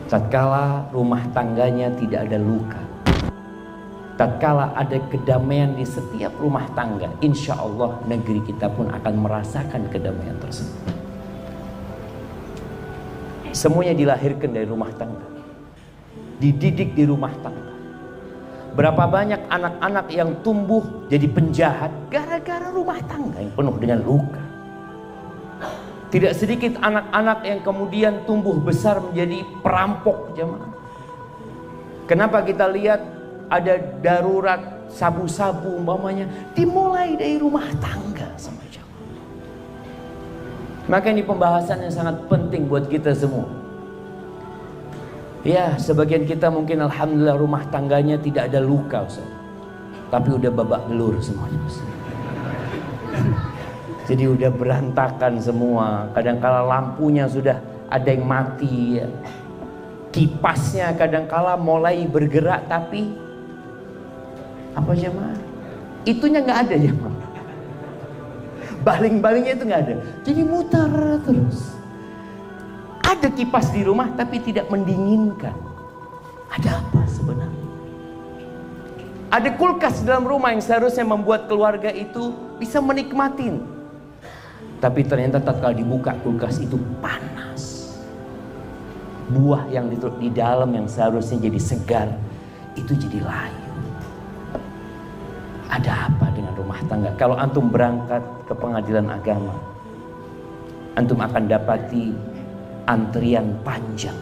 tatkala rumah tangganya tidak ada luka, tatkala ada kedamaian di setiap rumah tangga, insya Allah negeri kita pun akan merasakan kedamaian tersebut. Semuanya dilahirkan dari rumah tangga, dididik di rumah tangga. Berapa banyak anak-anak yang tumbuh jadi penjahat gara-gara rumah tangga yang penuh dengan luka. Tidak sedikit anak-anak yang kemudian tumbuh besar menjadi perampok, jemaah. Kenapa kita lihat ada darurat sabu-sabu umpamanya dimulai dari rumah tangga sama jemaah. Maka ini pembahasan yang sangat penting buat kita semua. Ya, sebagian kita mungkin alhamdulillah rumah tangganya tidak ada luka, Ustaz. Tapi udah babak belur semuanya, Ustaz. Jadi udah berantakan semua. Kadangkala lampunya sudah ada yang mati ya. Kipasnya kadangkala mulai bergerak tapi apa jemaah? Itunya nggak ada jemaah. Baling-balingnya itu nggak ada. Jadi muter terus. Ada kipas di rumah tapi tidak mendinginkan. Ada apa sebenarnya? Ada kulkas dalam rumah yang seharusnya membuat keluarga itu bisa menikmatin. Tapi ternyata tatkala dibuka kulkas itu panas. Buah yang di dalam yang seharusnya jadi segar itu jadi layu. Ada apa dengan rumah tangga? Kalau antum berangkat ke pengadilan agama, antum akan dapati antrian panjang.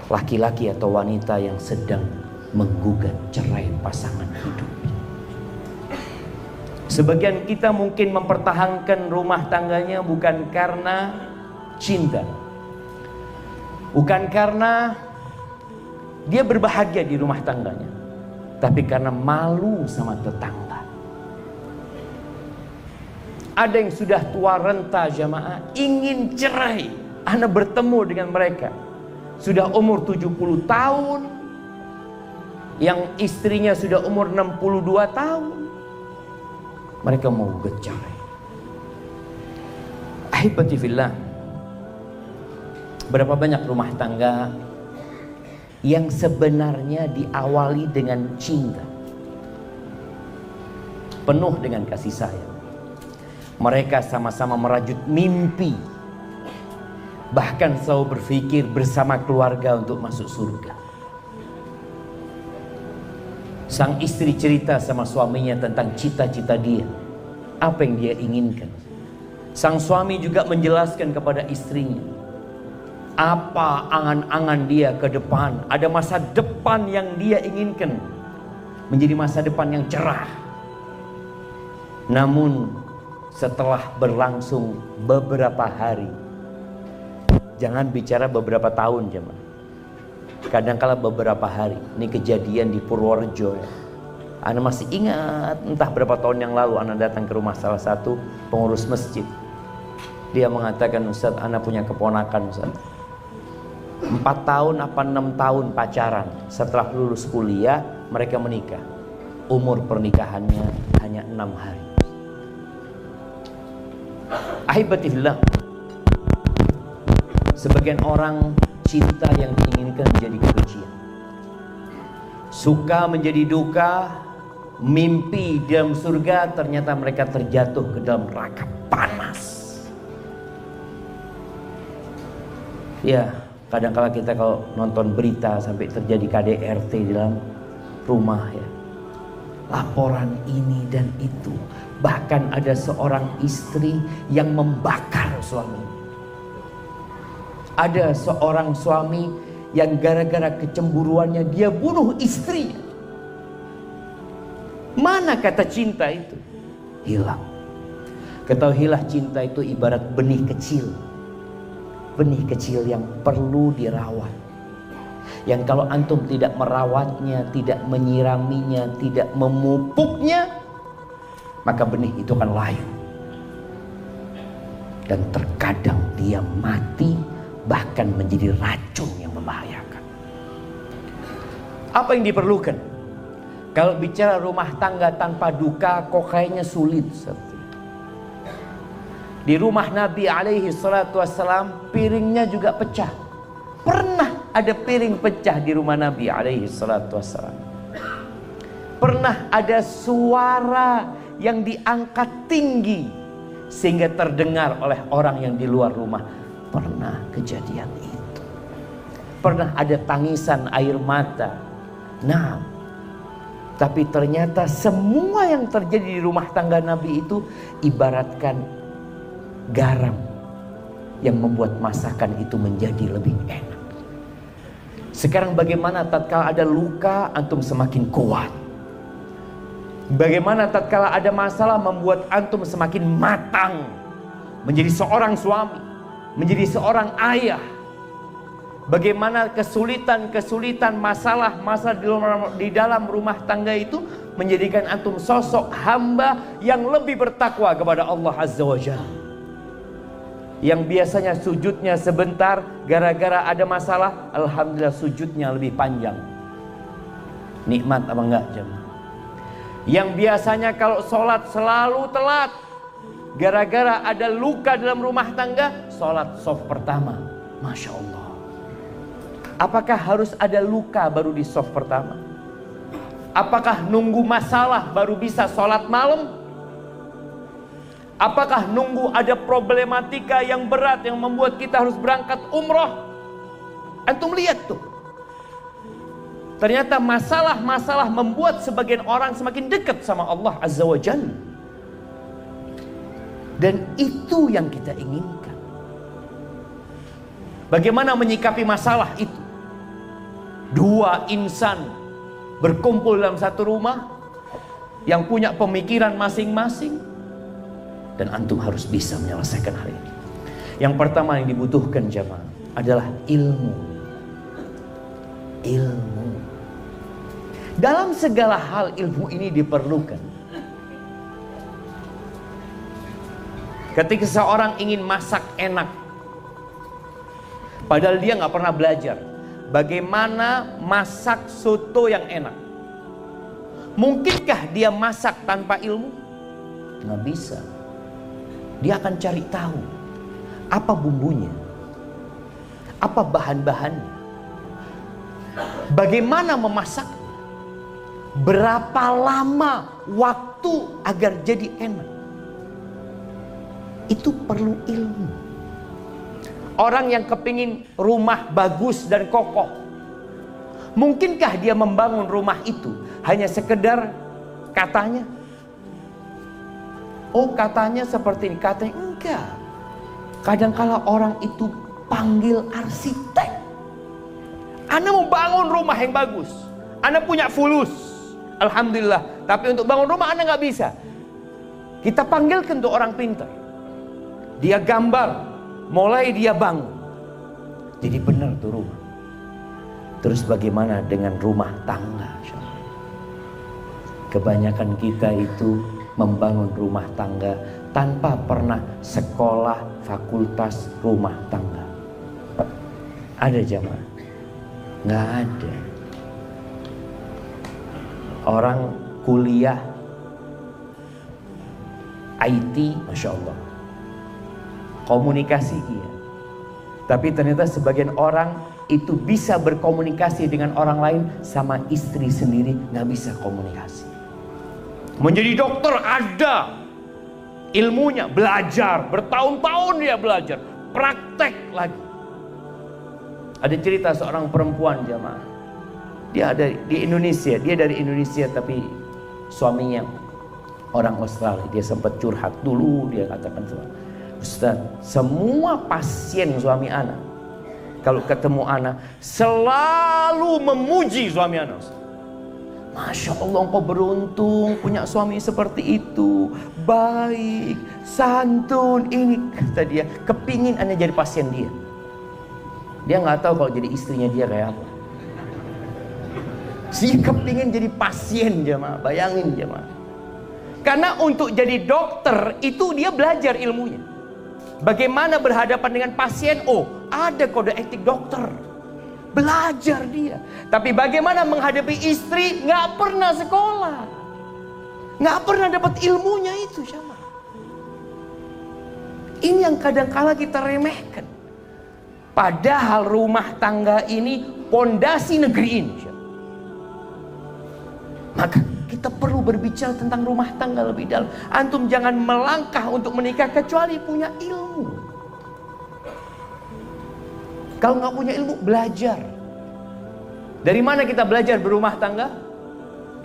Laki-laki atau wanita yang sedang menggugat cerai pasangan hidup. Sebagian kita mungkin mempertahankan rumah tangganya bukan karena cinta, bukan karena dia berbahagia di rumah tangganya, tapi karena malu sama tetangga. Ada yang sudah tua renta jamaah ingin cerai, Anda bertemu dengan mereka sudah umur 70 tahun, yang istrinya sudah umur 62 tahun. Mereka mau cerai. Ahibati fillah, berapa banyak rumah tangga yang sebenarnya diawali dengan cinta, penuh dengan kasih sayang. Mereka sama-sama merajut mimpi, bahkan selalu berpikir bersama keluarga untuk masuk surga. Sang istri cerita sama suaminya tentang cita-cita dia, apa yang dia inginkan. Sang suami juga menjelaskan kepada istrinya apa angan-angan dia ke depan. Ada masa depan yang dia inginkan menjadi masa depan yang cerah. Namun setelah berlangsung beberapa hari, jangan bicara beberapa tahun jemaah, kadangkala beberapa hari. Ini kejadian di Purworejo ya. Ana masih ingat, entah berapa tahun yang lalu Ana datang ke rumah salah satu pengurus masjid. Dia mengatakan, Ustaz, Ana punya keponakan, Ustaz. 4 tahun apa 6 tahun pacaran. Setelah lulus kuliah mereka menikah. Umur pernikahannya hanya 6 hari. Ahibatillah, sebagian orang cinta yang diinginkan menjadi kebencian, suka menjadi duka, mimpi dalam surga, ternyata mereka terjatuh ke dalam neraka panas. Ya, kadang-kala kita kalau nonton berita sampai terjadi KDRT di dalam rumah ya, laporan ini dan itu. Bahkan ada seorang istri yang membakar suami. Ada seorang suami yang gara-gara kecemburuannya dia bunuh istrinya. Mana kata cinta itu? Hilang. Ketahuilah cinta itu ibarat benih kecil. Benih kecil yang perlu dirawat. Yang kalau antum tidak merawatnya, tidak menyiraminya, tidak memupuknya, maka benih itu akan layu. Dan terkadang dia mati, bahkan menjadi racun yang membahayakan. Apa yang diperlukan? Kalau bicara rumah tangga tanpa duka, kok kayaknya sulit. Di rumah Nabi alaihi salatu wassalam piringnya juga pecah. Pernah ada piring pecah di rumah Nabi alaihi salatu wassalam. Pernah ada suara yang diangkat tinggi sehingga terdengar oleh orang yang di luar rumah. Pernah kejadian itu. Pernah ada tangisan air mata. Nah, tapi ternyata semua yang terjadi di rumah tangga Nabi itu ibaratkan garam yang membuat masakan itu menjadi lebih enak. Sekarang bagaimana tatkala ada luka antum semakin kuat? Bagaimana tatkala ada masalah membuat antum semakin matang menjadi seorang suami, menjadi seorang ayah? Bagaimana kesulitan-kesulitan masalah di dalam rumah tangga itu menjadikan antum sosok hamba yang lebih bertakwa kepada Allah Azza wa Jalla. Yang biasanya sujudnya sebentar, gara-gara ada masalah, alhamdulillah sujudnya lebih panjang. Nikmat apa enggak jemaah? Yang biasanya kalau sholat selalu telat, gara-gara ada luka dalam rumah tangga, sholat shaf pertama. Masya Allah. Apakah harus ada luka baru di shaf pertama? Apakah nunggu masalah baru bisa sholat malam? Apakah nunggu ada problematika yang berat yang membuat kita harus berangkat umroh? Antum lihat tuh. Ternyata masalah-masalah membuat sebagian orang semakin dekat sama Allah Azza wa Jalla. Dan itu yang kita inginkan. Bagaimana menyikapi masalah itu? Dua insan berkumpul dalam satu rumah yang punya pemikiran masing-masing. Dan antum harus bisa menyelesaikan hal ini. Yang pertama yang dibutuhkan jemaah adalah ilmu. Ilmu. Dalam segala hal ilmu ini diperlukan. Ketika seorang ingin masak enak, padahal dia nggak pernah belajar bagaimana masak soto yang enak. Mungkinkah dia masak tanpa ilmu? Nggak bisa. Dia akan cari tahu apa bumbunya, apa bahan-bahannya, bagaimana memasak, berapa lama waktu agar jadi enak. Itu perlu ilmu. Orang yang kepingin rumah bagus dan kokoh, mungkinkah dia membangun rumah itu hanya sekedar katanya? Oh katanya seperti ini, katanya enggak. Kadangkala orang itu panggil arsitek. Anda mau bangun rumah yang bagus, Anda punya fulus, alhamdulillah. Tapi untuk bangun rumah Anda nggak bisa. Kita panggilkan tuh orang pintar. Dia gambar, mulai dia bangun. Jadi benar tuh rumah. Terus bagaimana dengan rumah tangga? Kebanyakan kita itu membangun rumah tangga tanpa pernah sekolah fakultas rumah tangga. Ada jamaah? Nggak ada. Orang kuliah IT, Masya Allah, komunikasi iya. Tapi ternyata sebagian orang itu bisa berkomunikasi dengan orang lain, sama istri sendiri nggak bisa komunikasi. Menjadi dokter ada ilmunya, belajar bertahun-tahun dia belajar, praktek lagi. Ada cerita seorang perempuan jamaah, dia ada di Indonesia, dia dari Indonesia tapi suaminya orang Australia. Dia sempat curhat dulu, dia katakan, Ustaz, semua pasien suami ana kalau ketemu ana selalu memuji suami ana. Masya Allah, engkau beruntung punya suami seperti itu, baik, santun. Ini kata dia, kepingin anda jadi pasien dia. Dia nggak tahu kalau jadi istrinya dia kayak apa. Si kepingin jadi pasien jemaah, bayangin jemaah. Karena untuk jadi dokter itu dia belajar ilmunya. Bagaimana berhadapan dengan pasien? Oh, ada kode etik dokter. Belajar dia. Tapi bagaimana menghadapi istri? Nggak pernah sekolah, nggak pernah dapat ilmunya itu, jemaah. Ini yang kadang-kala kita remehkan. Padahal rumah tangga ini pondasi negeri ini. Maka kita perlu berbicara tentang rumah tangga lebih dalam. Antum jangan melangkah untuk menikah kecuali punya ilmu. Kalau nggak punya ilmu, belajar. Dari mana kita belajar berumah tangga?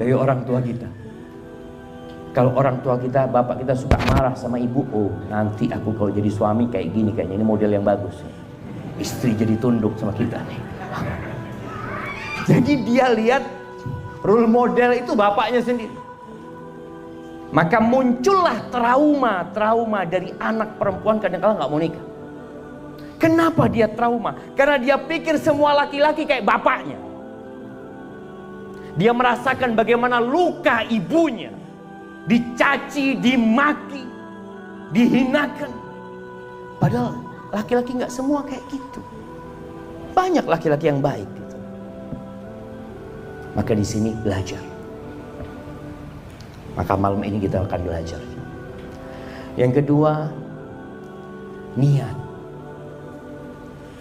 Dari orang tua kita. Kalau orang tua kita, bapak kita suka marah sama ibu, oh nanti aku kalau jadi suami kayak gini, kayaknya ini model yang bagus. Istri jadi tunduk sama kita nih. Jadi dia lihat role model itu bapaknya sendiri. Maka muncullah trauma dari anak perempuan kadang-kala nggak mau nikah. Kenapa dia trauma? Karena dia pikir semua laki-laki kayak bapaknya. Dia merasakan bagaimana luka ibunya, dicaci, dimaki, dihinakan. Padahal laki-laki nggak semua kayak gitu. Banyak laki-laki yang baik gitu. Maka di sini belajar. Maka malam ini kita akan belajar. Yang kedua, niat.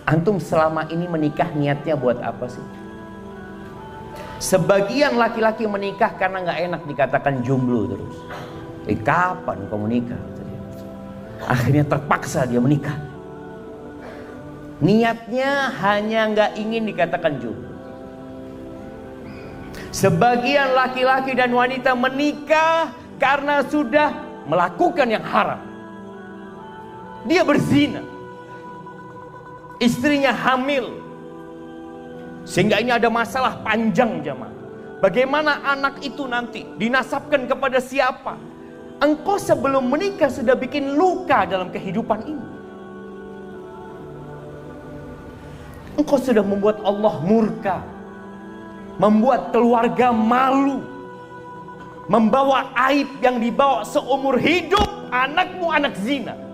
Antum selama ini menikah niatnya buat apa sih? Sebagian laki-laki menikah karena nggak enak dikatakan jomblo terus. Kapan kamu menikah? Akhirnya terpaksa dia menikah. Niatnya hanya nggak ingin dikatakan jomblo. Sebagian laki-laki dan wanita menikah karena sudah melakukan yang haram. Dia berzina. Istrinya hamil. Sehingga ini ada masalah panjang jemaah. Bagaimana anak itu nanti dinasabkan kepada siapa? Engkau sebelum menikah sudah bikin luka dalam kehidupan ini. Engkau sudah membuat Allah murka, membuat keluarga malu, membawa aib yang dibawa seumur hidup anakmu anak zina.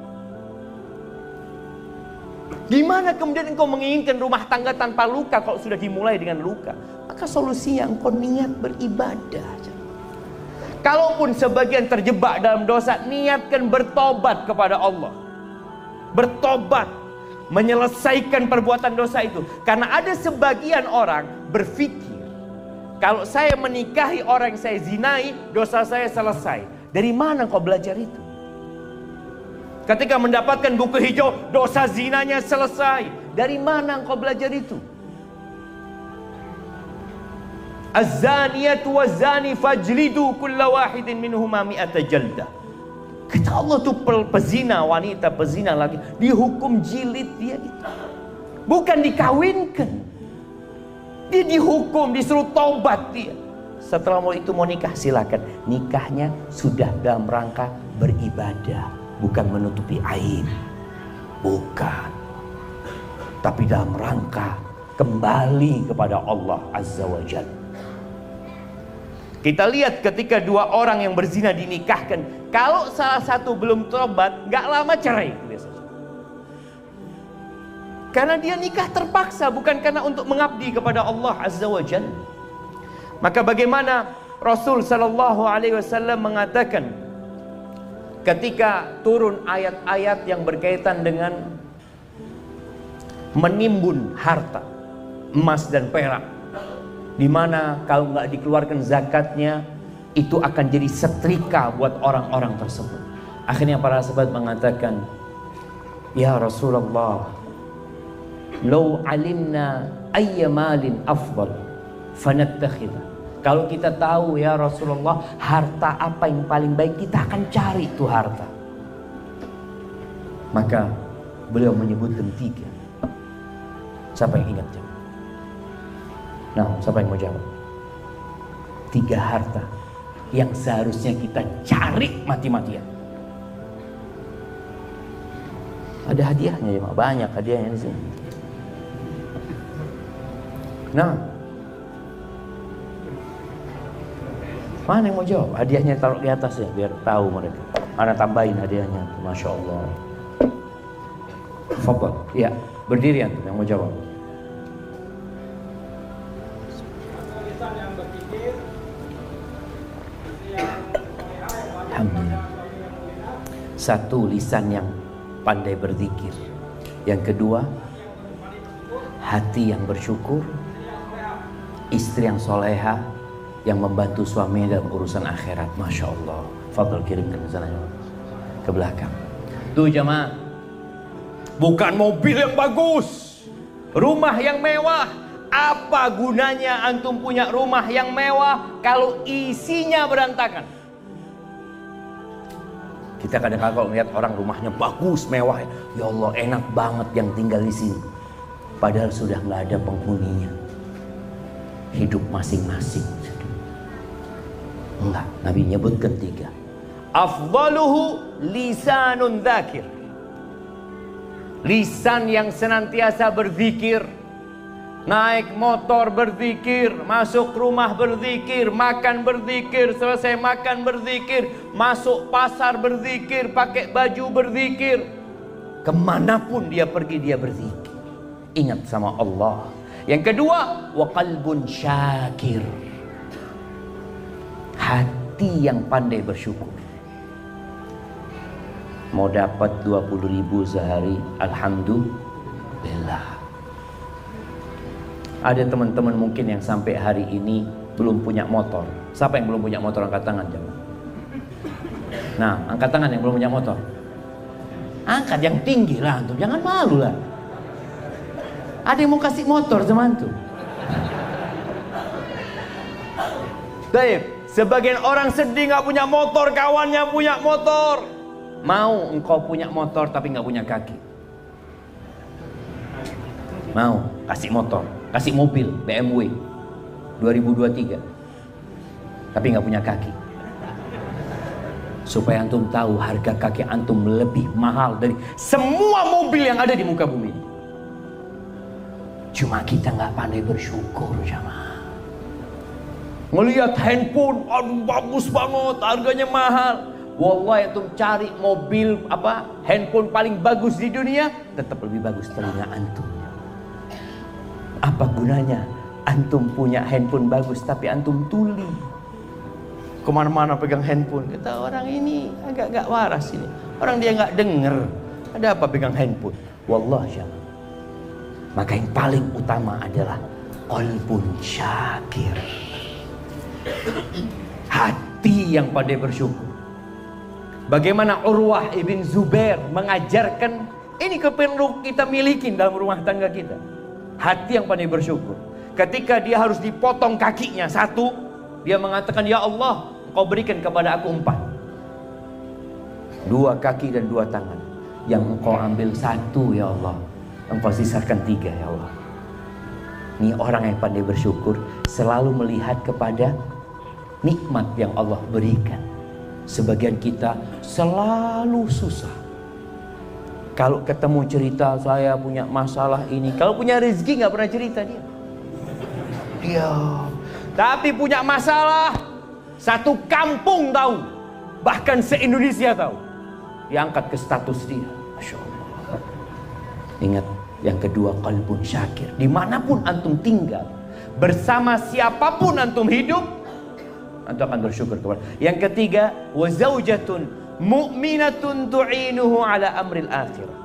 Gimana kemudian engkau menginginkan rumah tangga tanpa luka kalau sudah dimulai dengan luka? Maka solusinya engkau niat beribadah. Kalaupun sebagian terjebak dalam dosa, niatkan bertobat kepada Allah. Bertobat, menyelesaikan perbuatan dosa itu. Karena ada sebagian orang berpikir, kalau saya menikahi orang yang saya zinai, dosa saya selesai. Dari mana engkau belajar itu? Ketika mendapatkan buku hijau, dosa zinanya selesai. Dari mana engkau belajar itu? Az-zaniyatu waz-zani fajlidu kulla wahidin minhuma mi'ata jaldah. Kata Allah tuh pezina wanita, pezina lagi, dihukum jilid dia itu. Bukan dikawinkan. Dia dihukum, disuruh taubat dia. Setelah itu mau nikah, silakan. Nikahnya sudah dalam rangka beribadah. Bukan menutupi aib, bukan, tapi dalam rangka kembali kepada Allah Azza wa Jalla. Kita lihat ketika dua orang yang berzina dinikahkan, kalau salah satu belum tobat, gak lama cerai biasanya. Karena dia nikah terpaksa, bukan karena untuk mengabdi kepada Allah Azza wa Jalla. Maka bagaimana Rasul Sallallahu Alaihi Wasallam mengatakan, ketika turun ayat-ayat yang berkaitan dengan menimbun harta emas dan perak, di mana kalau nggak dikeluarkan zakatnya itu akan jadi setrika buat orang-orang tersebut. Akhirnya para sahabat mengatakan, ya Rasulullah, law alimna ayya malin afdal fanattakhidha. Kalau kita tahu ya Rasulullah, harta apa yang paling baik, kita akan cari itu harta. Maka beliau menyebutkan 3. Siapa yang ingat? Nah, siapa yang mau jawab? 3 harta yang seharusnya kita cari mati-matian. Ada hadiahnya ya, banyak hadiahnya di sini. Nah, mana yang mau jawab? Hadiahnya taruh di atas ya, biar tahu mereka. Ana tambahin hadiahnya, Masya Allah. Fadhal, ya, berdiri antum yang mau jawab. Alhamdulillah. 1, lisan yang pandai berzikir. Yang kedua, hati yang bersyukur, istri yang soleha, yang membantu suaminya dalam urusan akhirat. Masya Allah. Fadl kirimkan ke sana ke belakang. Tuh jamaah, bukan mobil yang bagus, rumah yang mewah. Apa gunanya antum punya rumah yang mewah kalau isinya berantakan? Kita kadang-kadang kalau melihat orang rumahnya bagus, mewah, ya Allah enak banget yang tinggal di sini. Padahal sudah nggak ada penghuninya. Hidup masing-masing. Enggak, Nabi nyebutkan 3. Afdaluhu lisanun dzakir. Lisan yang senantiasa berzikir. Naik motor berzikir, masuk rumah berzikir, makan berzikir, selesai makan berzikir, masuk pasar berzikir, pakai baju berzikir. Kemanapun dia pergi dia berzikir. Ingat sama Allah. Yang kedua, wa qalbun syakir. Hati yang pandai bersyukur. Mau dapat 20.000 sehari, alhamdulillah. Ada teman-teman mungkin yang sampai hari ini belum punya motor. Siapa yang belum punya motor, angkat tangan jangan. Nah, angkat tangan yang belum punya motor. Angkat yang tinggi lah antum, jangan malu lah. Ada yang mau kasih motor sama antum. Baik, sebagian orang sedih nggak punya motor, kawannya punya motor. Mau engkau punya motor tapi nggak punya kaki? Mau kasih motor, kasih mobil BMW 2023 tapi nggak punya kaki, supaya antum tahu harga kaki antum lebih mahal dari semua mobil yang ada di muka bumi ini. Cuma kita nggak pandai bersyukur jamaah. Ngelihat handphone, aduh bagus banget, harganya mahal. Wallahi antum cari mobil handphone paling bagus di dunia, tetap lebih bagus telinga antum. Apa gunanya antum punya handphone bagus tapi antum tuli, kemana-mana pegang handphone? Kata orang ini agak gak waras ini, orang dia gak denger. Ada apa pegang handphone? Wallahi jamaah. Maka yang paling utama adalah qalbun syakir, hati yang pandai bersyukur. Bagaimana Urwah ibn Zubair mengajarkan ini perlu kita miliki dalam rumah tangga kita. Hati yang pandai bersyukur. Ketika dia harus dipotong kakinya 1, dia mengatakan, ya Allah, Engkau berikan kepada aku 4. 2 kaki dan 2 tangan. Yang Engkau ambil 1 ya Allah, Engkau sisakan 3 ya Allah. Ini orang yang pandai bersyukur selalu melihat kepada nikmat yang Allah berikan. Sebagian kita selalu susah. Kalau ketemu cerita saya punya masalah ini, kalau punya rezeki nggak pernah cerita dia. Tapi punya masalah, 1 kampung tahu, bahkan se-Indonesia tahu. Diangkat ke status dia. Masya Allah. Ingat, yang kedua qalbun syakir. Dimanapun antum tinggal, bersama siapapun antum hidup, antum akan bersyukur kepada. Yang ketiga, wa zaujatun mu'minatun tu'inuhu ala amril akhirah.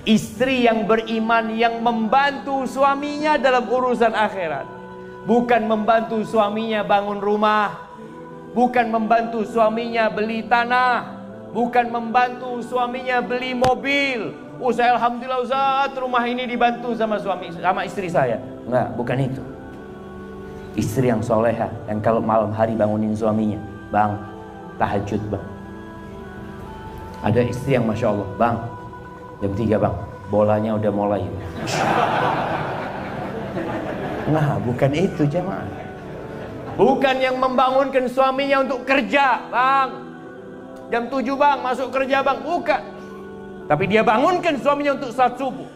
Istri yang beriman yang membantu suaminya dalam urusan akhirat. Bukan membantu suaminya bangun rumah, bukan membantu suaminya beli tanah, bukan membantu suaminya beli mobil. Saya alhamdulillah Ustaz, rumah ini dibantu sama istri saya. Enggak, bukan itu. Istri yang soleha, yang kalau malam hari bangunin suaminya, bang, tahajud bang. Ada istri yang Masya Allah, bang, jam 3 bang, bolanya udah mulai. Nah, bukan itu jemaah. Bukan yang membangunkan suaminya untuk kerja, bang, jam 7 bang, masuk kerja bang, bukan. Tapi dia bangunkan suaminya untuk salat subuh.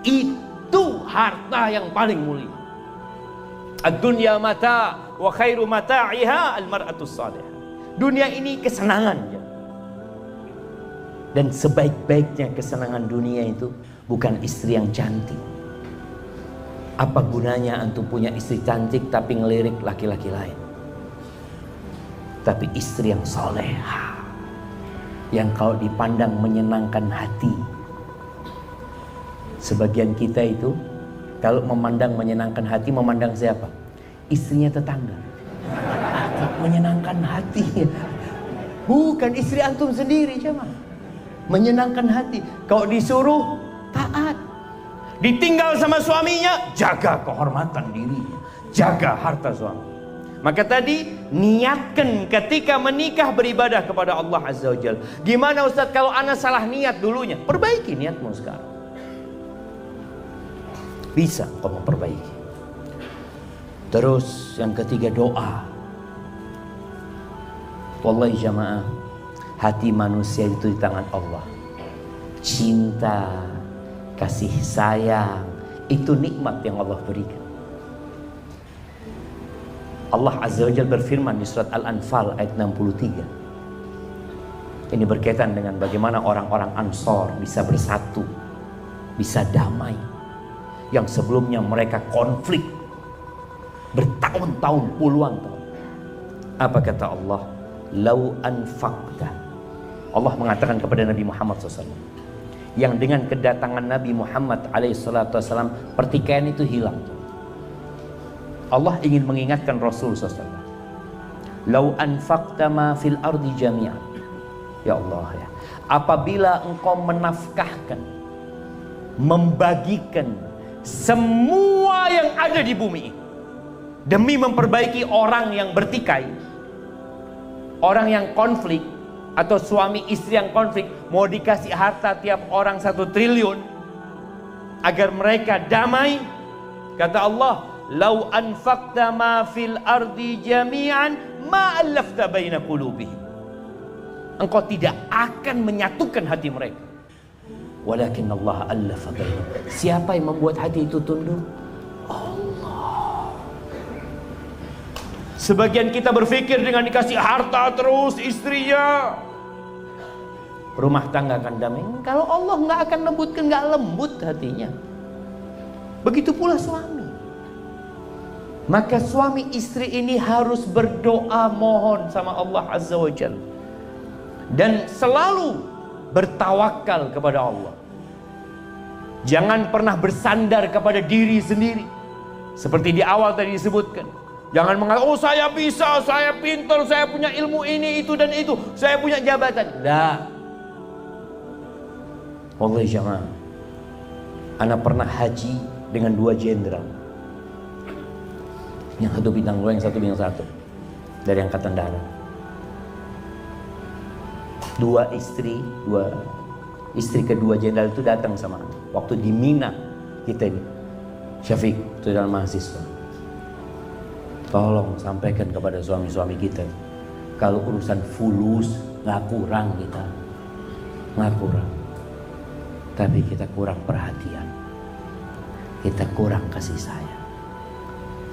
Itu harta yang paling mulia. Ad-dunya mata wa khairu mata'iha al-mar'atus salihah. Dunia ini kesenangan. Dan sebaik-baiknya kesenangan dunia itu bukan istri yang cantik. Apa gunanya antum punya istri cantik tapi ngelirik laki-laki lain? Tapi istri yang soleha, yang kalau dipandang menyenangkan hati. Sebagian kita itu kalau memandang menyenangkan hati, memandang siapa? Istrinya tetangga. Menyenangkan hati. Bukan istri antum sendiri, jemaah. Menyenangkan hati. Kalau disuruh taat. Ditinggal sama suaminya, jaga kehormatan dirinya, jaga harta suami. Maka tadi niatkan ketika menikah beribadah kepada Allah Azza wa Jalla. Gimana Ustaz kalau ana salah niat dulunya? Perbaiki niatmu sekarang. Bisa kau memperbaiki. Terus yang ketiga, doa. Wallahi jamaah, hati manusia itu di tangan Allah. Cinta, kasih sayang, itu nikmat yang Allah berikan. Allah Azza wa Jalla berfirman di surat Al-Anfal ayat 63. Ini berkaitan dengan bagaimana orang-orang Ansor bisa bersatu, bisa damai. Yang sebelumnya mereka konflik bertahun-tahun, puluhan tahun. Apa kata Allah? Lau anfaqta. Allah mengatakan kepada Nabi Muhammad SAW, yang dengan kedatangan Nabi Muhammad SAW pertikaian itu hilang. Allah ingin mengingatkan Rasul SAW. Lau anfaqta ma fil ardi jami'an. Ya Allah ya. Apabila engkau menafkahkan, membagikan semua yang ada di bumi demi memperbaiki orang yang bertikai, orang yang konflik, atau suami istri yang konflik, mau dikasih harta tiap orang 1 triliun agar mereka damai, kata Allah, lau anfaqta ma fil ardi jami'an ma allafta baina qulubihim. Engkau tidak akan menyatukan hati mereka. Walakin Allah allafa bainahum. Siapa yang membuat hati itu tunduk? Allah. Sebagian kita berpikir dengan dikasih harta terus istrinya, rumah tangga akan damai. Kalau Allah nggak akan lembutkan, nggak lembut hatinya. Begitu pula suami. Maka suami istri ini harus berdoa mohon sama Allah Azza wa Jalla, dan selalu bertawakal kepada Allah. Jangan pernah bersandar kepada diri sendiri. Seperti di awal tadi disebutkan, jangan mengatakan, oh saya bisa, saya pintar, saya punya ilmu ini, itu dan itu, saya punya jabatan. Dah. Wallahi jamaah, ana pernah haji dengan 2 jenderal. Yang satu bintang 2, yang satu bintang 1 dari angkatan darat. 2 istri kedua jenderal itu datang sama ana. Waktu di Mina kita ini, Syafiq, itu dalam mahasiswa. Tolong sampaikan kepada suami-suami kita, kalau urusan fulus nggak kurang kita, nggak kurang. Tapi kita kurang perhatian, kita kurang kasih sayang.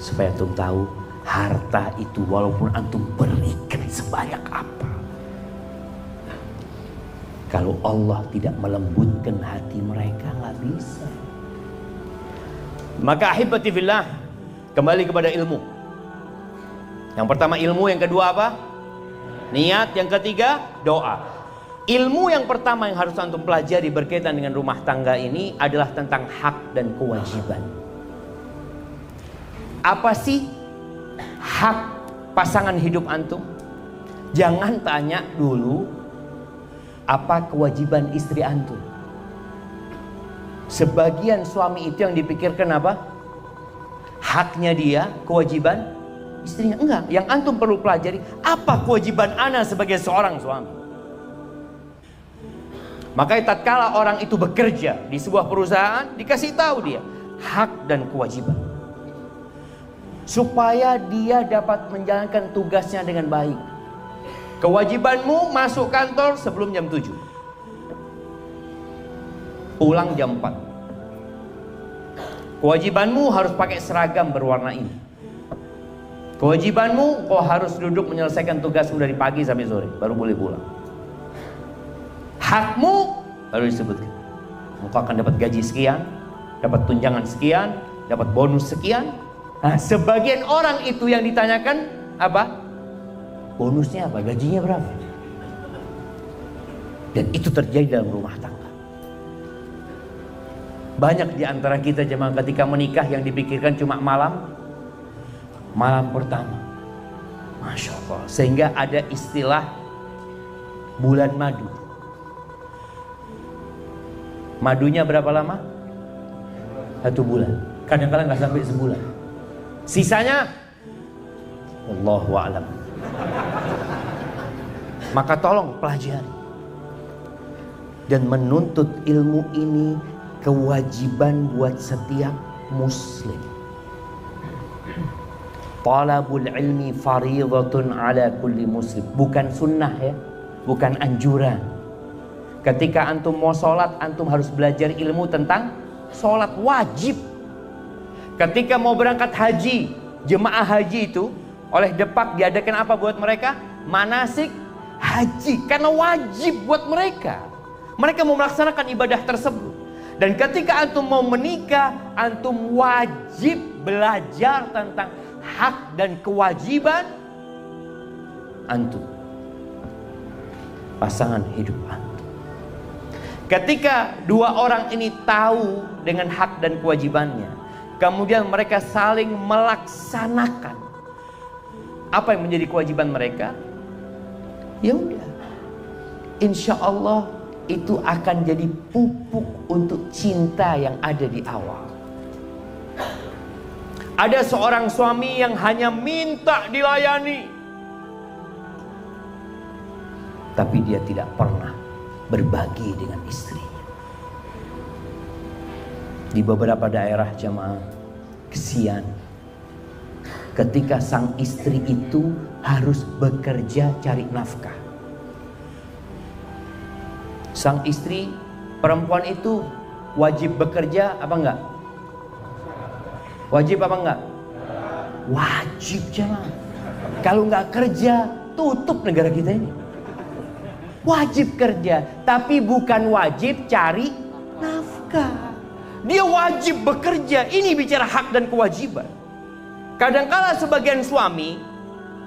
Supaya antum tahu, harta itu walaupun antum berikan sebanyak apa, kalau Allah tidak melembutkan hati mereka, nggak bisa. Maka ahibati fillah, kembali kepada ilmu. Yang pertama ilmu, yang kedua apa? Niat, yang ketiga doa. Ilmu yang pertama yang harus antum pelajari berkaitan dengan rumah tangga ini adalah tentang hak dan kewajiban. Apa sih hak pasangan hidup antum? Jangan tanya dulu apa kewajiban istri antum. Sebagian suami itu yang dipikirkan apa? Haknya dia, kewajiban istrinya. Enggak, yang antum perlu pelajari, apa kewajiban ana sebagai seorang suami. Makanya tatkala orang itu bekerja di sebuah perusahaan, dikasih tahu dia hak dan kewajiban, supaya dia dapat menjalankan tugasnya dengan baik. Kewajibanmu masuk kantor sebelum jam 7, pulang jam 4. Kewajibanmu harus pakai seragam berwarna ini. Kewajibanmu kau harus duduk menyelesaikan tugasmu dari pagi sampai sore, baru boleh pulang. Hakmu lalu disebutkan, engkau akan dapat gaji sekian, dapat tunjangan sekian, dapat bonus sekian. Nah, sebagian orang itu yang ditanyakan apa? Bonusnya apa? Gajinya berapa? Dan itu terjadi dalam rumah tangga. Banyak di antara kita jemaah ketika menikah yang dipikirkan cuma malam pertama. Masya Allah. Sehingga ada istilah bulan madu. Madunya berapa lama? 1 bulan. Kadang-kadang nggak sampai sebulan. Sisanya Wallahu a'lam. Maka tolong pelajari. Dan menuntut ilmu ini kewajiban buat setiap muslim. Talabul ilmi fariidatun ala kulli muslim. Bukan sunnah ya, bukan anjuran. Ketika antum mau sholat, antum harus belajar ilmu tentang sholat, wajib. Ketika mau berangkat haji, jemaah haji itu oleh Depak diadakan apa buat mereka? Manasik haji, karena wajib buat mereka. Mereka mau melaksanakan ibadah tersebut. Dan ketika antum mau menikah, antum wajib belajar tentang hak dan kewajiban antum, pasangan hidup antum. Ketika dua orang ini tahu dengan hak dan kewajibannya, kemudian mereka saling melaksanakan apa yang menjadi kewajiban mereka, ya udah, insya Allah itu akan jadi pupuk untuk cinta yang ada di awal. Ada seorang suami yang hanya minta dilayani, tapi dia tidak pernah berbagi dengan istrinya. Di beberapa daerah jamaah, kesian ketika sang istri itu harus bekerja cari nafkah. Sang istri perempuan itu wajib bekerja apa enggak? Wajib apa enggak? Wajib jemaah. Kalau enggak kerja, tutup negara kita ini. Wajib kerja, tapi bukan wajib cari nafkah. Dia wajib bekerja. Ini bicara hak dan kewajiban. Kadangkala sebagian suami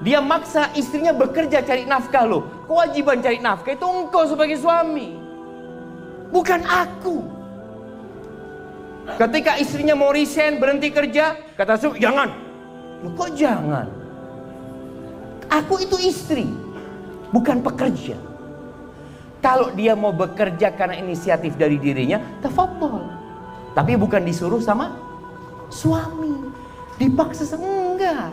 dia maksa istrinya bekerja cari nafkah loh. Kewajiban cari nafkah itu engkau sebagai suami, bukan aku. Ketika istrinya mau resign, berhenti kerja, kata suami, jangan. Loh, kok jangan? Aku itu istri, bukan pekerja. Kalau dia mau bekerja karena inisiatif dari dirinya, tafadhol. Tapi bukan disuruh sama suami. Dipaksa, enggak.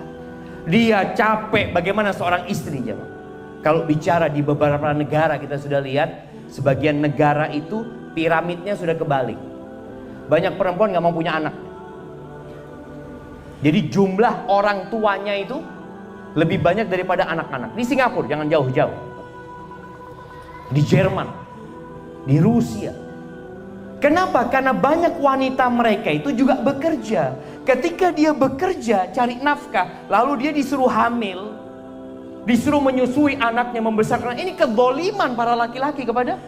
Dia capek. Bagaimana seorang istri, jemaah? Kalau bicara di beberapa negara kita sudah lihat, sebagian negara itu piramidnya sudah kebalik. Banyak perempuan gak mau punya anak. Jadi jumlah orang tuanya itu lebih banyak daripada anak-anak. Di Singapura, jangan jauh-jauh. Di Jerman, di Rusia. Kenapa? Karena banyak wanita mereka itu juga bekerja. Ketika dia bekerja cari nafkah, lalu dia disuruh hamil, disuruh menyusui anaknya, membesarkan. Ini kezaliman para laki-laki kepada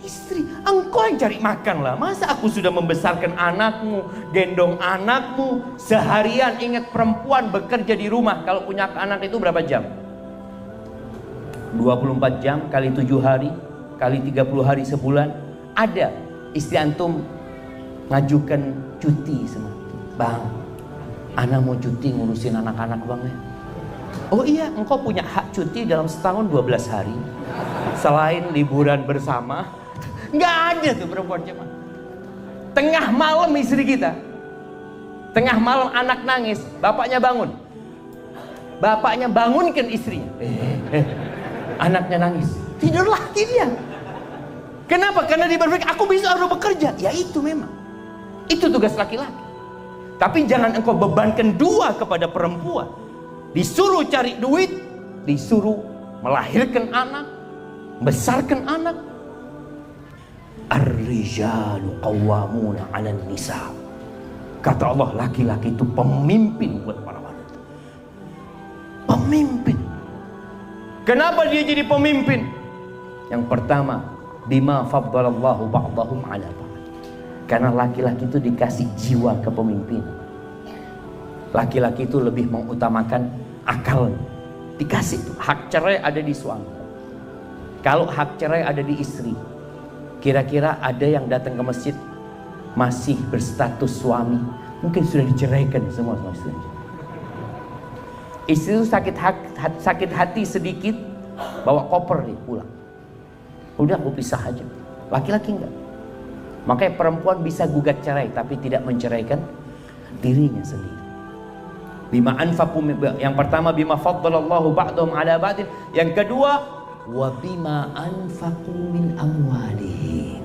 istri. Engkau yang cari makan lah. Masa aku sudah membesarkan anakmu, gendong anakmu seharian. Ingat, perempuan bekerja di rumah kalau punya anak itu berapa jam? 24 jam kali 7 hari kali 30 hari sebulan. Ada istri antum ngajukan cuti sama, bang, ana mau cuti ngurusin anak-anak bang ya. Oh iya, engkau punya hak cuti dalam setahun 12 hari selain liburan bersama. Nggak ada tuh perempuan jemaah. Tengah malam istri kita, tengah malam anak nangis, bapaknya bangun. Bapaknya bangunkan istrinya. Anaknya nangis, tidur lagi dia. Kenapa? Karena dia berpikir aku bisa harus bekerja. Ya itu memang, itu tugas laki-laki. Tapi jangan engkau bebankan dua kepada perempuan. Disuruh cari duit, disuruh melahirkan anak, besarkan anak. Ar-rijalu qawwamuna 'alan nisa. Kata Allah, laki-laki itu pemimpin buat para wanita. Pemimpin. Kenapa dia jadi pemimpin? Yang pertama, bima faddalallahu ba'dahum 'ala ba'd. Karena laki-laki itu dikasih jiwa kepemimpinan. Laki-laki itu lebih mengutamakan akalnya. Dikasih tuh, hak cerai ada di suami. Kalau hak cerai ada di istri, kira-kira ada yang datang ke masjid masih berstatus suami, mungkin sudah diceraikan semua sama istrinya. Istri itu sakit hati sedikit, bawa koper dia pulang. Udah, aku pisah aja. Laki-laki enggak. Makanya perempuan bisa gugat cerai tapi tidak menceraikan dirinya sendiri. Bima anfaqu, yang pertama bima faddalallahu ba'dahum 'ala ba'din, yang kedua wa bima anfaqu min amwalihim.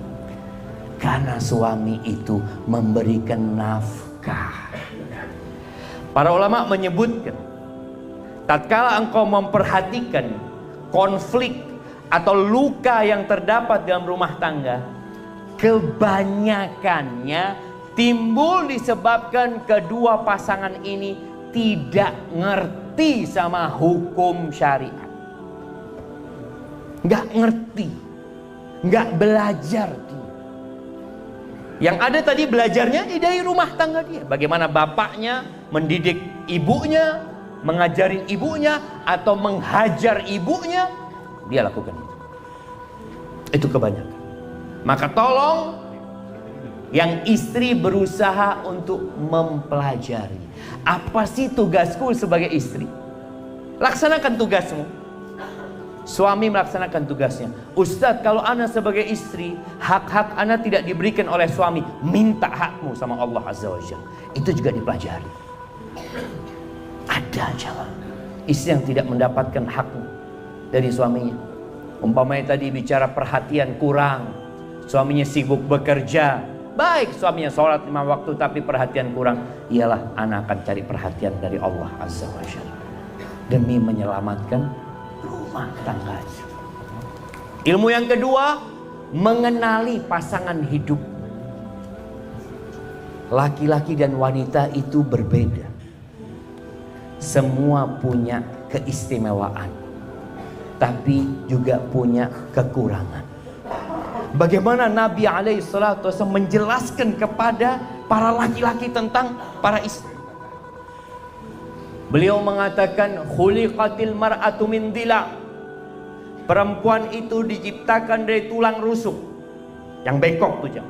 Karena suami itu memberikan nafkah. Para ulama menyebutkan, tatkala engkau memperhatikan konflik atau luka yang terdapat dalam rumah tangga, kebanyakannya timbul disebabkan kedua pasangan ini tidak ngerti sama hukum syariat. Nggak ngerti, nggak belajar dia. Yang ada tadi belajarnya dari rumah tangga dia. Bagaimana bapaknya mendidik ibunya, mengajarin ibunya, atau menghajar ibunya, dia lakukan itu. Itu kebanyakan. Maka tolong yang istri berusaha untuk mempelajari. Apa sih tugasku sebagai istri? Laksanakan tugasmu. Suami melaksanakan tugasnya. Ustadz, kalau ana sebagai istri, hak-hak ana tidak diberikan oleh suami, minta hakmu sama Allah Azza wa Jalla. Itu juga dipelajari. Ada jalan istri yang tidak mendapatkan haknya dari suaminya. Umpamanya tadi bicara perhatian kurang, suaminya sibuk bekerja, baik suaminya sholat 5 waktu tapi perhatian kurang, ialah ana akan cari perhatian dari Allah Azza wa Jalla demi menyelamatkan rumah tangga. Ilmu yang kedua, mengenali pasangan hidup. Laki-laki dan wanita itu berbeda. Semua punya keistimewaan, tapi juga punya kekurangan. Bagaimana Nabi alaihissalatu wasallam menjelaskan kepada para laki-laki tentang para istri. Beliau mengatakan, khuliqatil mar'atu min dila'. Perempuan itu diciptakan dari tulang rusuk yang bengkok tuh, jam.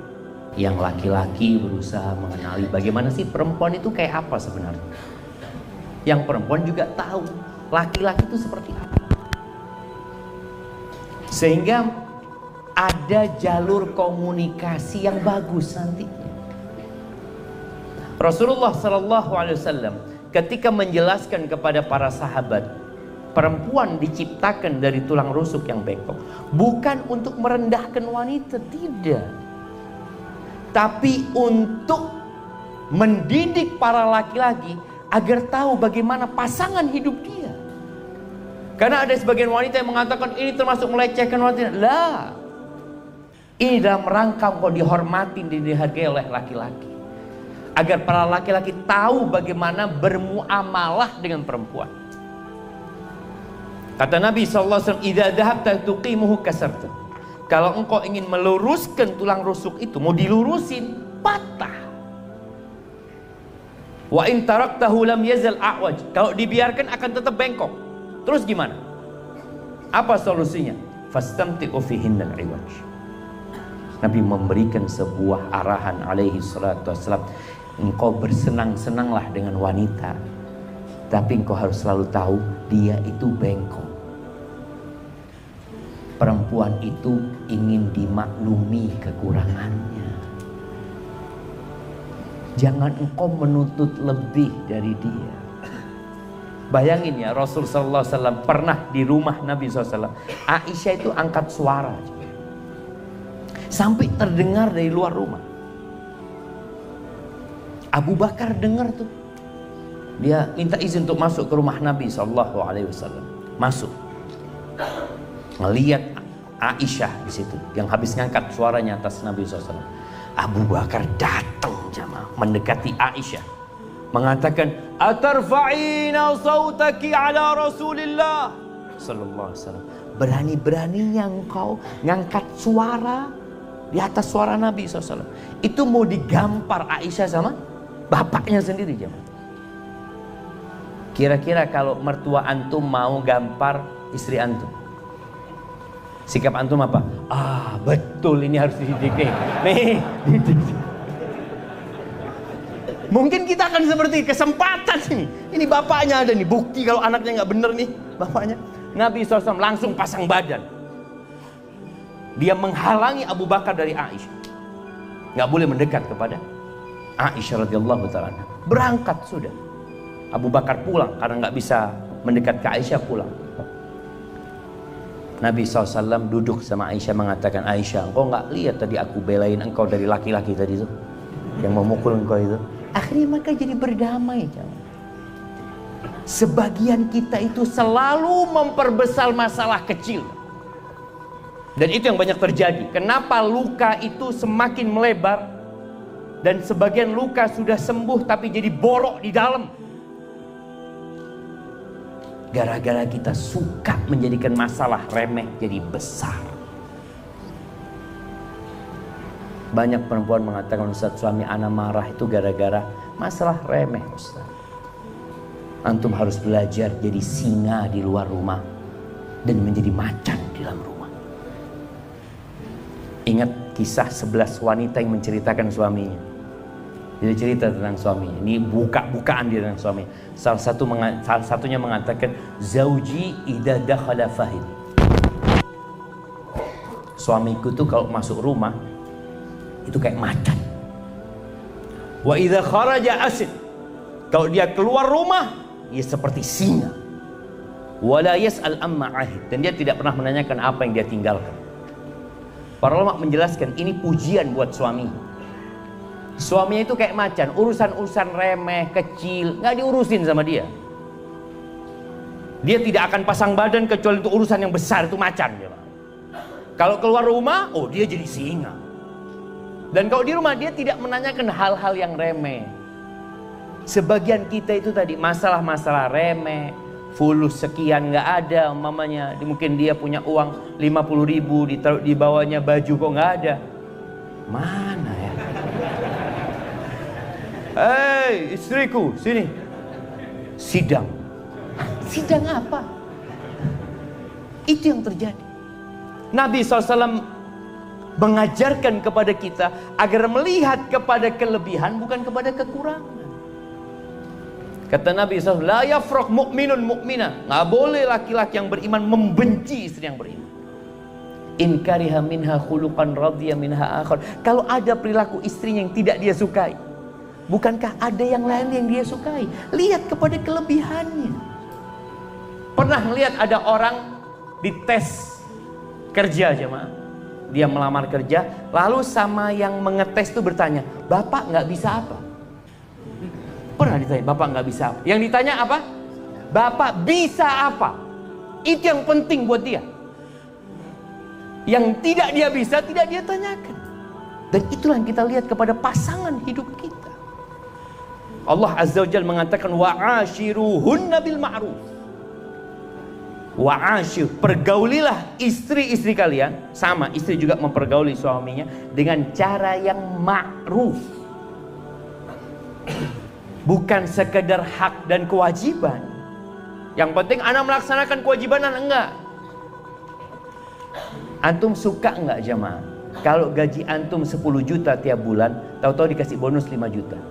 Yang laki-laki berusaha mengenali bagaimana sih perempuan itu kayak apa sebenarnya. Yang perempuan juga tahu laki-laki itu seperti apa. Sehingga ada jalur komunikasi yang bagus nantinya. Rasulullah SAW ketika menjelaskan kepada para sahabat, perempuan diciptakan dari tulang rusuk yang bengkok, bukan untuk merendahkan wanita, tidak, tapi untuk mendidik para laki-laki agar tahu bagaimana pasangan hidup dia. Karena ada sebagian wanita yang mengatakan ini termasuk melecehkan wanita. Lah, ini dalam rangka kau dihormati dan dihargai oleh laki-laki, agar para laki-laki tahu bagaimana bermuamalah dengan perempuan. Kata Nabi SAW, idza dhahabta tuqimuhu kasarta. Kalau engkau ingin meluruskan tulang rusuk itu, mau dilurusin, patah. Wa in taraktahu lam yazal a'waj. Kalau dibiarkan akan tetap bengkok. Terus gimana? Apa solusinya? Fastamti'u fihinnal iwaj. Nabi memberikan sebuah arahan alaihi salatu wassalam. Engkau bersenang-senanglah dengan wanita, tapi engkau harus selalu tahu dia itu bengkok. Perempuan itu ingin dimaklumi kekurangannya. Jangan engkau menuntut lebih dari dia. Bayangin ya, Rasul SAW pernah di rumah Nabi SAW, Aisyah itu angkat suara sampai terdengar dari luar rumah. Abu Bakar dengar tuh, dia minta izin untuk masuk ke rumah Nabi SAW. Masuk, ngelihat Aisyah di situ yang habis ngangkat suaranya atas Nabi SAW. Abu Bakar datang jamaah mendekati Aisyah, mengatakan, atarfa'ina sautaki ala Rasulillah sallallahu alaihi wasallam. Berani-beraninya engkau ngangkat suara di atas suara Nabi SAW. Itu mau digampar Aisyah sama bapaknya sendiri jemaah. Kira-kira kalau mertua antum mau gampar istri antum, Sikap antum apa? Betul, ini harus dididik nih. Dididik. Mungkin kita akan seperti kesempatan ini. Ini bapaknya ada nih, bukti kalau anaknya nggak bener nih bapaknya. Nabi SAW langsung pasang badan. Dia menghalangi Abu Bakar dari Aisyah. Nggak boleh mendekat kepada Aisyah radhiyallahu ta'ala. Berangkat sudah. Abu Bakar pulang karena nggak bisa mendekat ke Aisyah, pulang. Nabi SAW duduk sama Aisyah mengatakan, Aisyah, engkau nggak lihat tadi aku belain engkau dari laki-laki tadi itu yang memukul engkau itu? Akhirnya mereka jadi berdamai. Sebagian kita itu selalu memperbesar masalah kecil. Dan itu yang banyak terjadi. Kenapa luka itu semakin melebar dan sebagian luka sudah sembuh tapi jadi borok di dalam? Gara-gara kita suka menjadikan masalah remeh jadi besar. Banyak perempuan mengatakan, Ustaz, suami ana marah itu gara-gara masalah remeh, Ustaz. Antum harus belajar jadi singa di luar rumah dan menjadi macan di dalam rumah. Ingat kisah 11 wanita yang menceritakan suaminya. Jadi cerita tentang suaminya. Ini buka-bukaan dia tentang suaminya. Salah satunya mengatakan, Zauji idza dakhala fahid. Suamiku tuh kalau masuk rumah itu kayak macan. Wa idza kharaja asid. Kalau dia keluar rumah, dia seperti singa. Wala yas'al amma ahid. Dan dia tidak pernah menanyakan apa yang dia tinggalkan. Para ulama menjelaskan ini pujian buat suami. Suaminya itu kayak macan, urusan-urusan remeh, kecil, nggak diurusin sama dia. Dia tidak akan pasang badan kecuali itu urusan yang besar, itu macan. Kalau keluar rumah, dia jadi singa. Dan kalau di rumah dia tidak menanyakan hal-hal yang remeh. Sebagian kita itu tadi masalah-masalah remeh, fulus sekian nggak ada, umpamanya mungkin dia punya uang 50.000, ditaruh di bawahnya baju kok nggak ada. Mana ya? Hei istriku, sini. Sidang. Sidang apa? Itu yang terjadi. Nabi SAW mengajarkan kepada kita agar melihat kepada kelebihan bukan kepada kekurangan. Kata Nabi SAW, la yafraq mu'minun mu'minah. Nggak boleh laki-laki yang beriman membenci istri yang beriman. In kariha minha khuluqan radhiya minha akhar. Kalau ada perilaku istrinya yang tidak dia sukai, bukankah ada yang lain yang dia sukai? Lihat kepada kelebihannya. Pernah lihat ada orang dites kerja jemaah. Dia melamar kerja, lalu sama yang mengetes itu bertanya, Bapak nggak bisa apa? Pernah ditanya, Bapak nggak bisa apa? Yang ditanya apa? Bapak bisa apa? Itu yang penting buat dia. Yang tidak dia bisa, tidak dia tanyakan. Dan itulah yang kita lihat kepada pasangan hidup kita. Allah Azza wa Jalla mengatakan, wa'ashiruhunna bil ma'ruf. Wa'ashir, pergaulilah istri-istri kalian, sama istri juga mempergauli suaminya dengan cara yang ma'ruf. Bukan sekedar hak dan kewajiban. Yang penting anak melaksanakan kewajiban enggak. Antum suka enggak jamaah? Kalau gaji antum 10 juta tiap bulan, tahu-tahu dikasih bonus 5 juta.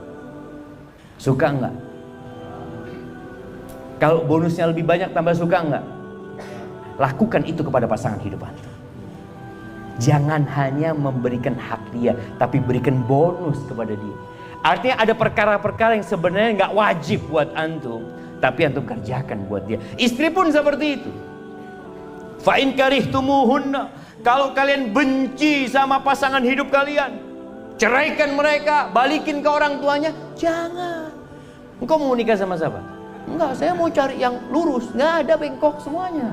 Suka enggak? Kalau bonusnya lebih banyak tambah suka enggak? Lakukan itu kepada pasangan hidup antum. Jangan hanya memberikan hak dia, tapi berikan bonus kepada dia. Artinya ada perkara-perkara yang sebenarnya nggak wajib buat antum, tapi antum kerjakan buat dia. Istri pun seperti itu. Fa in karihtumuhunna, kalau kalian benci sama pasangan hidup kalian, ceraikan mereka, balikin ke orang tuanya. Jangan. Engkau mau nikah sama siapa? Enggak, saya mau cari yang lurus, nggak ada bengkok semuanya.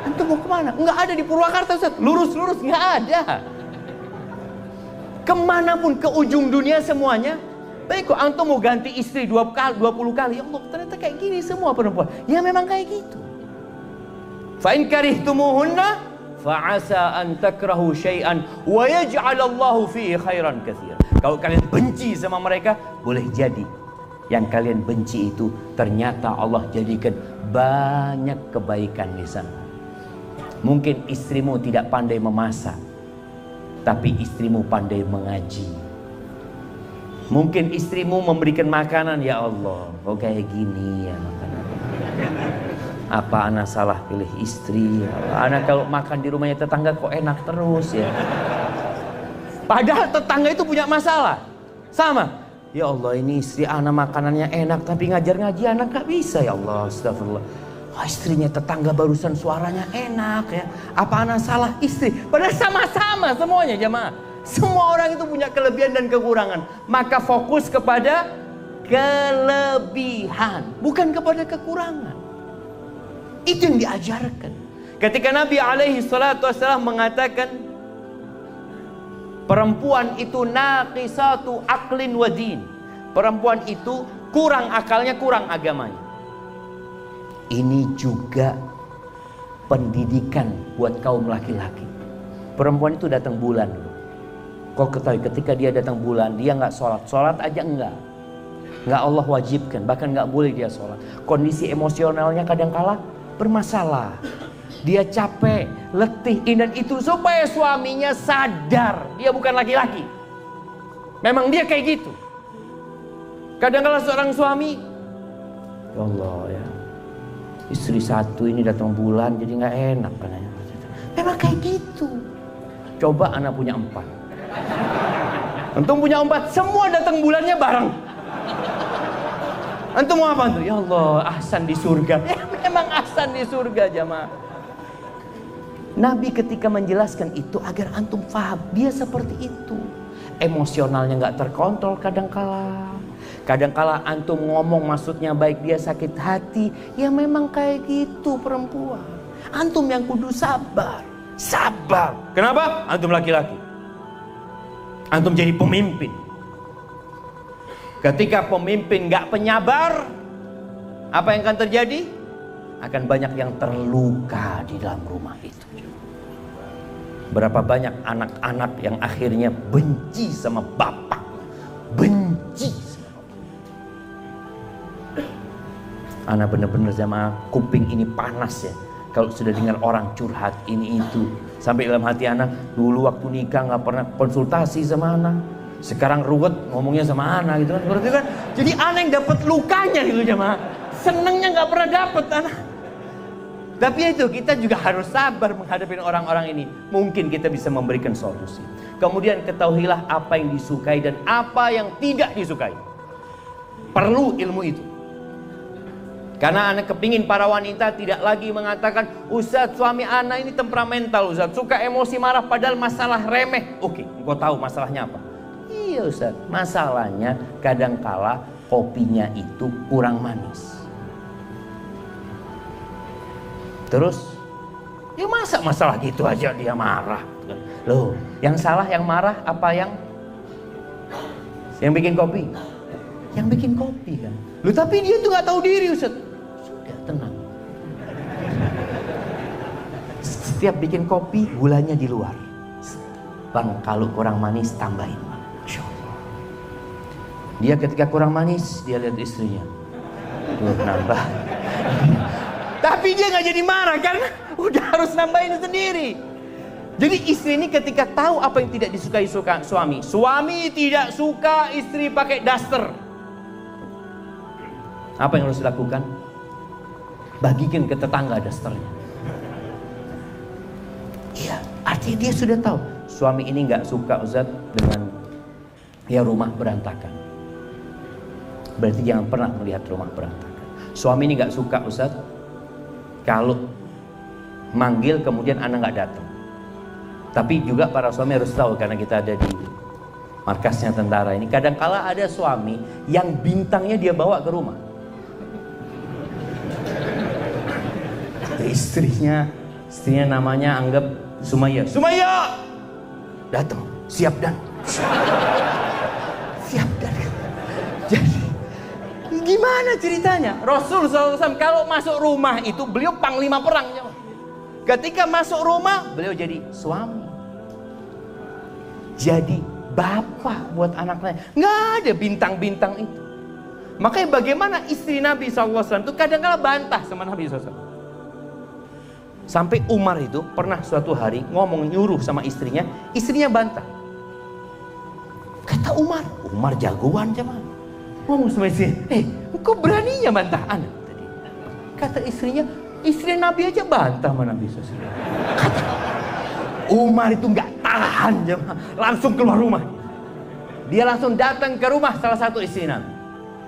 Antum mau kemana? Nggak ada di Purwakarta, Ustaz. Lurus-lurus nggak ada. Kemanapun, ke ujung dunia semuanya. Baik kok antum mau ganti istri 20 kali. Ya Allah, ternyata kayak gini semua perempuan. Ya memang kayak gitu. Fa in karihtumuhunna fa'asa an takrahu syai'an wa yaj'alallahu fihi khairan katsira. Kalau kalian benci sama mereka, boleh jadi yang kalian benci itu ternyata Allah jadikan banyak kebaikan di sana. Mungkin istrimu tidak pandai memasak, tapi istrimu pandai mengaji. Mungkin istrimu memberikan makanan, ya Allah, kok kayak gini ya makanan. Apa anak salah pilih istri? Anak kalau makan di rumahnya tetangga kok enak terus ya. Padahal tetangga itu punya masalah. Sama. Ya Allah, ini istri anak makanannya enak, tapi ngajar ngaji anak gak bisa, ya Allah, astagfirullah. Oh, istrinya tetangga barusan suaranya enak ya. Apa anak salah istri? Padahal sama-sama semuanya jamaah. Semua orang itu punya kelebihan dan kekurangan. Maka fokus kepada kelebihan, bukan kepada kekurangan. Itu yang diajarkan. Ketika Nabi alaihi salatu wassalam mengatakan perempuan itu naqisatu aqlin wa din. Perempuan itu kurang akalnya, kurang agamanya. Ini juga pendidikan buat kaum laki-laki. Perempuan itu datang bulan. Kau ketahui ketika dia datang bulan, dia nggak sholat. Sholat aja enggak Allah wajibkan. Bahkan nggak boleh dia sholat. Kondisi emosionalnya kadangkala bermasalah. Dia capek, letih, dan itu supaya suaminya sadar dia bukan laki-laki. Memang dia kayak gitu. Kadang-kala seorang suami, ya Allah ya, istri satu ini datang bulan jadi nggak enak katanya. Memang kayak gitu. Coba anak punya 4. Antum punya 4, semua datang bulannya bareng. Antum mau apa tuh? Ya Allah, ahsan di surga. Ya memang ahsan di surga jamaah. Nabi ketika menjelaskan itu agar antum paham, dia seperti itu. Emosionalnya nggak terkontrol kadangkala. Kadangkala antum ngomong maksudnya baik, dia sakit hati. Ya memang kayak gitu perempuan. Antum yang kudu sabar. Sabar. Kenapa? Antum laki-laki. Antum jadi pemimpin. Ketika pemimpin nggak penyabar, apa yang akan terjadi? Akan banyak yang terluka di dalam rumah itu. Berapa banyak anak-anak yang akhirnya benci sama bapak, benci sama bapak. Anak benar-benar sama kuping ini panas ya. Kalau sudah dengar orang curhat ini itu, sampai dalam hati anak, dulu waktu nikah nggak pernah konsultasi sama anak. Sekarang ruwet ngomongnya sama anak gitu kan. Berarti kan jadi anak yang dapat lukanya gitu jemaah. Senengnya nggak pernah dapat anak. Tapi itu kita juga harus sabar menghadapi orang-orang ini. Mungkin kita bisa memberikan solusi. Kemudian ketahuilah apa yang disukai dan apa yang tidak disukai. Perlu ilmu itu. Karena anak kepingin para wanita tidak lagi mengatakan, Ustadz suami anak ini temperamental Ustadz, suka emosi marah padahal masalah remeh. Oke, engkau tahu masalahnya apa? Iya Ustadz, masalahnya kadangkala kopinya itu kurang manis. Terus, ya masa masalah gitu aja dia marah? Loh, yang salah yang marah apa yang bikin kopi? Yang bikin kopi kan. Loh tapi dia tuh nggak tahu diri Ustaz. Sudah tenang. Setiap bikin kopi gulanya di luar. Bang kalau kurang manis tambahin. Masya Allah. Dia ketika kurang manis dia lihat istrinya. Tuh nambah. Tapi dia nggak jadi marah karena udah harus nambahin sendiri. Jadi istri ini ketika tahu apa yang tidak disukai suami. Suami tidak suka istri pakai daster. Apa yang harus dilakukan? Bagikan ke tetangga dasternya. Iya, artinya dia sudah tahu. Suami ini nggak suka Ustaz dengan ya rumah berantakan. Berarti jangan pernah melihat rumah berantakan. Suami ini nggak suka Ustaz kalau manggil kemudian anak nggak datang. Tapi juga para suami harus tahu, karena kita ada di markasnya tentara ini, kadang-kala ada suami yang bintangnya dia bawa ke rumah. Istrinya namanya anggap Sumaya. Sumaya datang, siap dan. Jadi gimana ceritanya? Rasul SAW kalau masuk rumah itu beliau panglima perang. Ketika masuk rumah beliau jadi suami, jadi bapak buat anaknya. Nggak ada bintang-bintang itu. Makanya bagaimana istri Nabi SAW itu kadang-kadang bantah sama Nabi SAW. Sampai Umar itu pernah suatu hari ngomong nyuruh sama istrinya bantah. Kata Umar jagoan jemaah. Ngomong sama istrinya, kok beraninya bantah anak? Kata istrinya, istri Nabi aja bantah sama Nabi SAW. Kata Umar itu nggak tahan jemaah, langsung keluar rumah. Dia langsung datang ke rumah salah satu istri Nabi,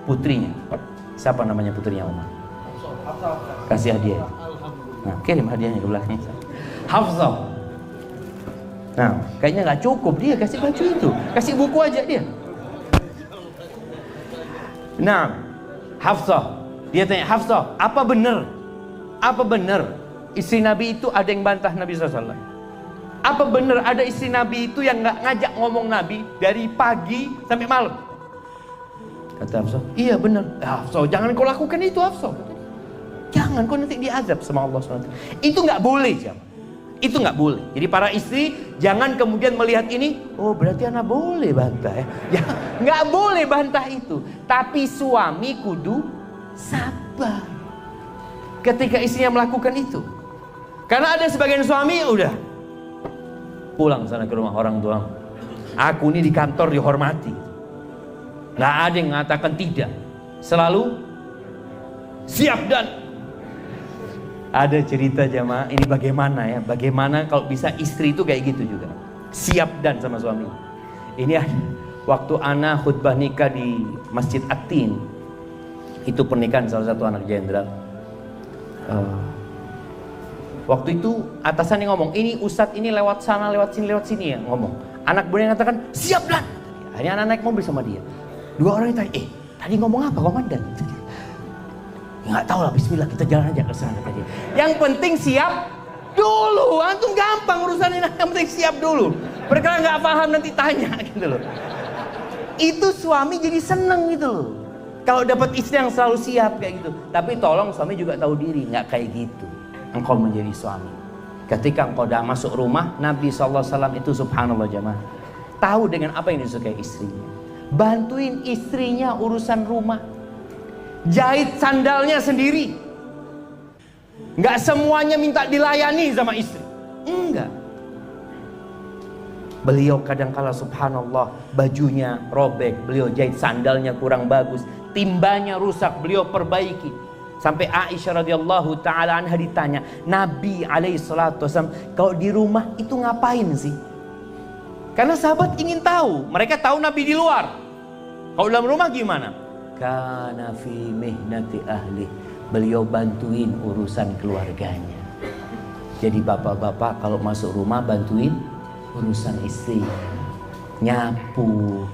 putrinya. Siapa namanya putrinya Umar? Kasih hadiah. Nah, kirim hadiahnya ke belakang. Hafsah. Nah, kayaknya nggak cukup dia kasih baju itu, kasih buku aja dia. Nah, Hafsah. Dia tanya, Hafsah, apa benar istri Nabi itu ada yang bantah Nabi SAW? Apa benar ada istri Nabi itu yang nggak ngajak ngomong Nabi dari pagi sampai malam? Kata Hafsah, iya benar. Hafsah, jangan kau lakukan itu Hafsah. Jangan, kau nanti diazab sama Allah SWT. Itu nggak boleh jemaah. Itu nggak boleh. Jadi para istri jangan kemudian melihat ini, oh berarti anak boleh bantah ya. Ya nggak boleh bantah itu. Tapi suami kudu sabar ketika istrinya melakukan itu. Karena ada sebagian suami udah pulang sana ke rumah orang tua. Aku ini di kantor dihormati. Nggak ada yang mengatakan tidak. Selalu siap dan ada cerita jemaah, ini bagaimana ya? Bagaimana kalau bisa istri itu kayak gitu juga. Siap dan sama suami. Ini ada waktu ana khutbah nikah di Masjid At-Tin. Itu pernikahan salah satu anak jenderal. Waktu itu atasannya ngomong, ini ustadz ini lewat sana, lewat sini ya ngomong. Anak buahnya ngatakan, siap dan. Akhirnya anak naik mobil sama dia. Dua orang tanya, tadi ngomong apa komandan? Nggak tahu lah, bismillah kita jalan aja ke sana tadi. Yang penting siap dulu, antum gampang urusannya, yang penting siap dulu. Perkara nggak paham nanti tanya gitu loh. Itu suami jadi seneng gitu loh. Kalau dapat istri yang selalu siap kayak gitu. Tapi tolong suami juga tahu diri, nggak kayak gitu. Engkau menjadi suami. Ketika engkau dah masuk rumah, Nabi SAW itu subhanallah jemaah, tahu dengan apa yang disukai istrinya. Bantuin istrinya urusan rumah. Jahit sandalnya sendiri. Nggak semuanya minta dilayani sama istri. Enggak. Beliau kadangkala subhanallah bajunya robek, beliau jahit sandalnya kurang bagus, timbanya rusak, beliau perbaiki. Sampai Aisyah radhiyallahu taala anha ditanya, Nabi alaihi salatu wasallam kalau di rumah itu ngapain sih? Karena sahabat ingin tahu, mereka tahu Nabi di luar. Kalau dalam rumah gimana? Kana fi mihnati ahli, beliau bantuin urusan keluarganya. Jadi bapak-bapak kalau masuk rumah bantuin urusan istri, nyapu,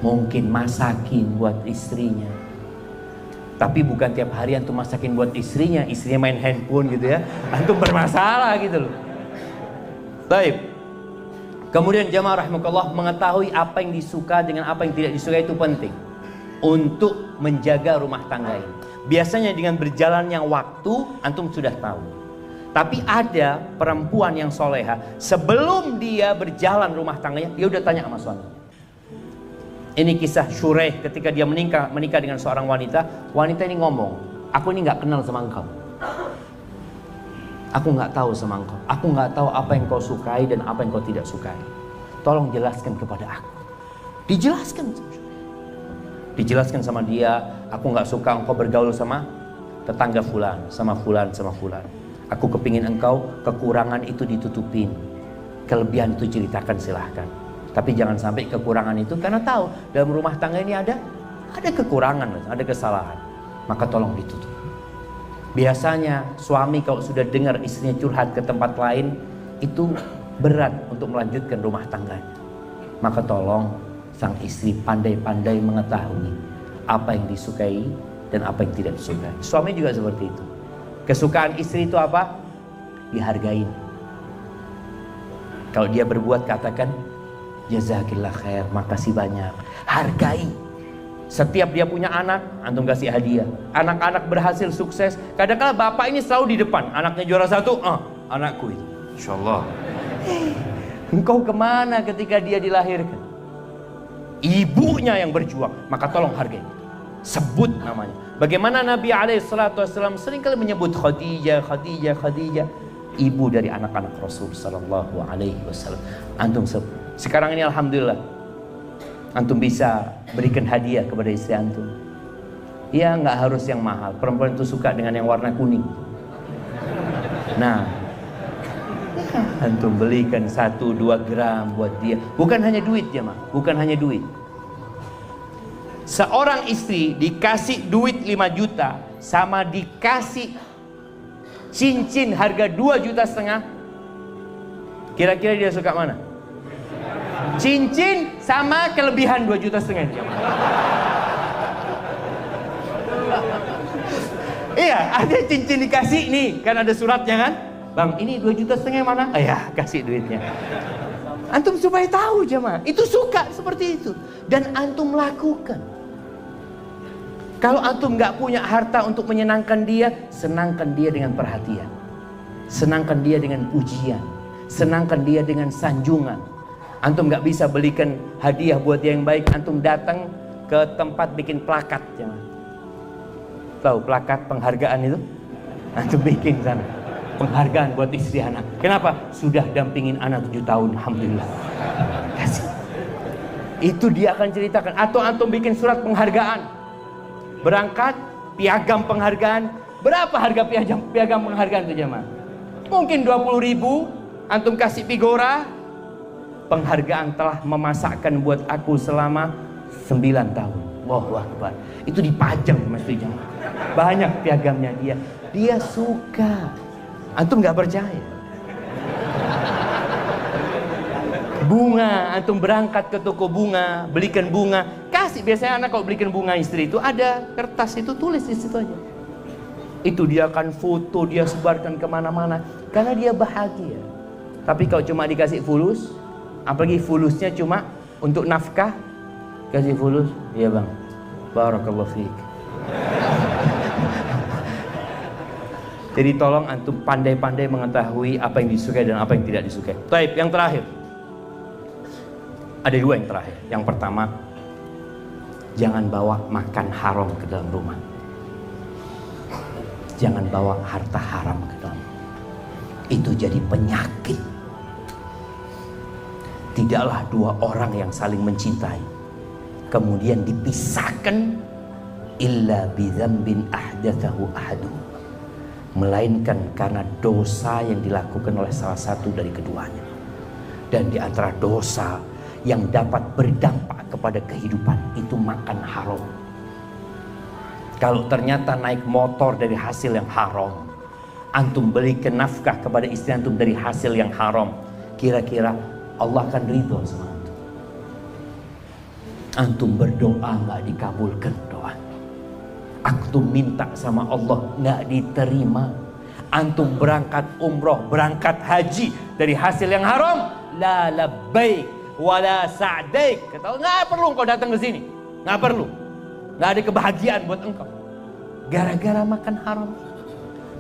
mungkin masakin buat istrinya. Tapi bukan tiap hari antum masakin buat istrinya main handphone gitu ya, antum bermasalah gitu loh. Baik. Kemudian jamaah rahimakallah, mengetahui apa yang disuka dengan apa yang tidak disuka itu penting untuk menjaga rumah tangga ini. Biasanya dengan berjalannya waktu antum sudah tahu. Tapi ada perempuan yang soleha, sebelum dia berjalan rumah tangganya, dia udah tanya sama suami. Ini kisah Syuraih ketika dia menikah dengan seorang wanita. Wanita ini ngomong, aku ini nggak kenal sama engkau. Aku nggak tahu sama engkau. Aku nggak tahu apa yang kau sukai dan apa yang kau tidak sukai. Tolong jelaskan kepada aku. Dijelaskan sama dia, aku nggak suka engkau bergaul sama tetangga fulan, sama fulan. Aku kepingin engkau kekurangan itu ditutupin, kelebihan itu ceritakan silahkan. Tapi jangan sampai kekurangan itu, karena tahu dalam rumah tangga ini ada kekurangan, ada kesalahan, maka tolong ditutup. Biasanya suami kalau sudah dengar istrinya curhat ke tempat lain, itu berat untuk melanjutkan rumah tangganya. Maka tolong sang istri pandai-pandai mengetahui apa yang disukai dan apa yang tidak disukai. Suami juga seperti itu. Kesukaan istri itu apa? Dihargain. Kalau dia berbuat, katakan jazakillah khair, makasih banyak. Hargai. Setiap dia punya anak, antum kasih hadiah. Anak-anak berhasil sukses, kadang-kadang bapak ini selalu di depan. Anaknya juara 1, anakku itu, insyaallah. Engkau kemana ketika dia dilahirkan? Ibunya yang berjuang, maka tolong hargai. Sebut namanya. Bagaimana Nabi SAW seringkali menyebut Khadijah, Khadijah, Khadijah, ibu dari anak-anak Rasul Sallallahu Alaihi Wasallam. Antum sekarang ini alhamdulillah, antum bisa berikan hadiah kepada istri antum. Ya nggak harus yang mahal. Perempuan itu suka dengan yang warna kuning. Nah, antum belikan 1-2 gram buat dia. Bukan hanya duit ya, bukan hanya duit. Seorang istri dikasih duit 5 juta sama dikasih cincin harga 2,5 juta, kira-kira dia suka mana? Cincin sama kelebihan 2,5 juta. Iya, ada cincin dikasih nih, kan ada suratnya kan? Bang, ini 2,5 juta mana? Ya, kasih duitnya. Antum supaya tahu jemaah, itu suka seperti itu. Dan antum lakukan. Kalau antum nggak punya harta untuk menyenangkan dia, senangkan dia dengan perhatian, senangkan dia dengan pujian, senangkan dia dengan sanjungan. Antum nggak bisa belikan hadiah buat dia yang baik, antum datang ke tempat bikin plakat, jangan. Tahu plakat penghargaan itu? Antum bikin sana penghargaan buat istri anak. Kenapa? Sudah dampingin anak 7 tahun, alhamdulillah. Kasih. Itu dia akan ceritakan. Atau antum bikin surat penghargaan. Berangkat, piagam penghargaan. Berapa harga piagam penghargaan itu jemaah? Mungkin 20.000. Antum kasih figura. Penghargaan telah memasakkan buat aku selama 9 tahun. Allahu Akbar. Itu dipajang mesti jemaah. Banyak piagamnya dia. Dia suka. Antum gak percaya. Bunga, antum berangkat ke toko bunga, belikan bunga. Kasih, biasanya anak kalau belikan bunga istri itu ada kertas itu, tulis di situ aja. Itu dia akan foto, dia sebarkan kemana-mana karena dia bahagia. Tapi kalau cuma dikasih fulus, apalagi fulusnya cuma untuk nafkah, kasih fulus, iya bang, barakallahu fiik. Jadi tolong antum pandai-pandai mengetahui apa yang disukai dan apa yang tidak disukai. Baik, yang terakhir. Ada 2 yang terakhir. Yang pertama, jangan bawa makan haram ke dalam rumah. Jangan bawa harta haram ke dalam rumah. Itu jadi penyakit. Tidaklah 2 orang yang saling mencintai kemudian dipisahkan illa bidzambin ahdatsahu ahaduhum, melainkan karena dosa yang dilakukan oleh salah satu dari keduanya. Dan di antara dosa yang dapat berdampak kepada kehidupan itu makan haram. Kalau ternyata naik motor dari hasil yang haram, antum belikan nafkah kepada istri antum dari hasil yang haram, kira-kira Allah akan ridho sama antum? Antum berdoa nggak dikabulkan doa, antum minta sama Allah nggak diterima. Antum berangkat umroh, berangkat haji dari hasil yang haram, la labbaik wala sa'daik. Kata nggak perlu engkau datang ke sini, nggak perlu, nggak ada kebahagiaan buat engkau gara-gara makan haram.